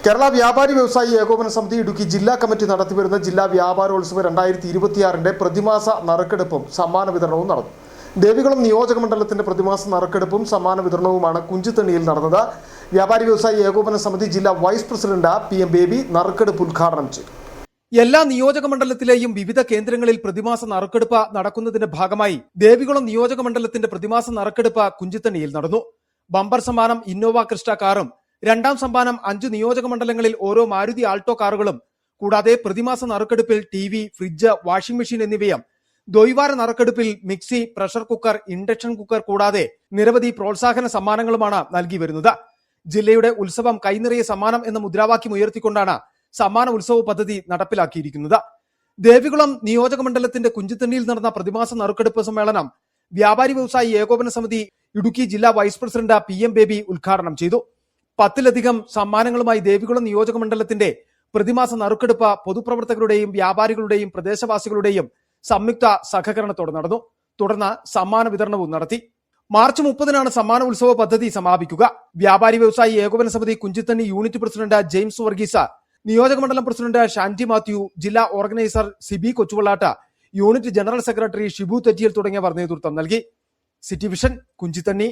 കേരള വ്യാപാരി വ്യവസായി ഏകോപന സമിതി ഇടുക്കി ജില്ലാ കമ്മിറ്റി നടത്തിവരുന്ന ജില്ലാ വ്യാപാരോത്സവം 2026 പ്രതിമാസ നറുക്കെടുപ്പും സമ്മാന വിതരണവും നടന്നു. ദേവികുളം നിയോജക മണ്ഡലത്തിന്റെ പ്രതിമാസ നറുക്കെടുപ്പും സമ്മാന വിതരണവുമാണ് കുഞ്ചിത്തണ്ണിയിൽ നടന്നത്. വ്യാപാരി വ്യവസായി ഏകോപന സമിതി ജില്ലാ വൈസ് പ്രസിഡന്റ് PM ബേബി നറുക്കെടുപ്പ് ഉദ്ഘാടനം ചെയ്തു. എല്ലാ നിയോജക മണ്ഡലത്തിലെയും വിവിധ കേന്ദ്രങ്ങളിൽ പ്രതിമാസ നറുക്കെടുപ്പ് നടക്കുന്നതിന്റെ ഭാഗമായി ദേവികുളം നിയോജക മണ്ഡലത്തിന്റെ പ്രതിമാസ നറുക്കെടുപ്പ് കുഞ്ചിത്തണ്ണിയിൽ നടന്നു. ബമ്പർ സമ്മാനം ഇന്നോവ ക്രിസ്റ്റ കാറും, രണ്ടാം സമ്മാനം 5 നിയോജക മണ്ഡലങ്ങളിൽ ഓരോ മാരുതി ആൾട്ടോ കാറുകളും, കൂടാതെ പ്രതിമാസ നറുക്കെടുപ്പിൽ TV, ഫ്രിഡ്ജ്, വാഷിംഗ് മെഷീൻ എന്നിവയും, ദ്വൈവാര നറുക്കെടുപ്പിൽ mixie, pressure cooker, induction cooker കൂടാതെ നിരവധി പ്രോത്സാഹന സമ്മാനങ്ങളുമാണ് നൽകി വരുന്നത്. ജില്ലയുടെ ഉത്സവം കൈനിറയെ സമ്മാനം എന്ന മുദ്രാവാക്യം ഉയർത്തിക്കൊണ്ടാണ് സമ്മാന ഉത്സവ പദ്ധതി നടപ്പിലാക്കിയിരിക്കുന്നത്. ദേവികുളം നിയോജക മണ്ഡലത്തിന്റെ കുഞ്ചിത്തണ്ണിയിൽ നടന്ന പ്രതിമാസ നറുക്കെടുപ്പ് സമ്മേളനം വ്യാപാരി വ്യവസായി ഏകോപന സമിതി ഇടുക്കി ജില്ലാ വൈസ് പ്രസിഡന്റ് PM ബേബി ഉദ്ഘാടനം ചെയ്തു. 10ലധികം സമ്മാനങ്ങളുമായി ദേവികുളം നിയോജക മണ്ഡലത്തിന്റെ പ്രതിമാസ നറുക്കെടുപ്പ് പൊതുപ്രവർത്തകരുടെയും വ്യാപാരികളുടെയും പ്രദേശവാസികളുടെയും സംയുക്ത സഹകരണത്തോടെ നടന്നു. തുടർന്ന് സമ്മാന വിതരണവും നടത്തി. മാർച്ച് 30-നാണ് സമ്മാന ഉത്സവ പദ്ധതി സമാപിക്കുക. വ്യാപാരി വ്യവസായി ഏകോപന സമിതി Kunchithanni unit president James Varghese, നിയോജക മണ്ഡലം പ്രസിഡന്റ് ഷാൻറ്റി മാത്യു, ജില്ലാ organiser Sibi കൊച്ചുവള്ളാട്ട്, unit general secretary Shibu തെറ്റിയൽ തുടങ്ങിയവർ നേതൃത്വം നൽകി. City vision, Kunchithanni.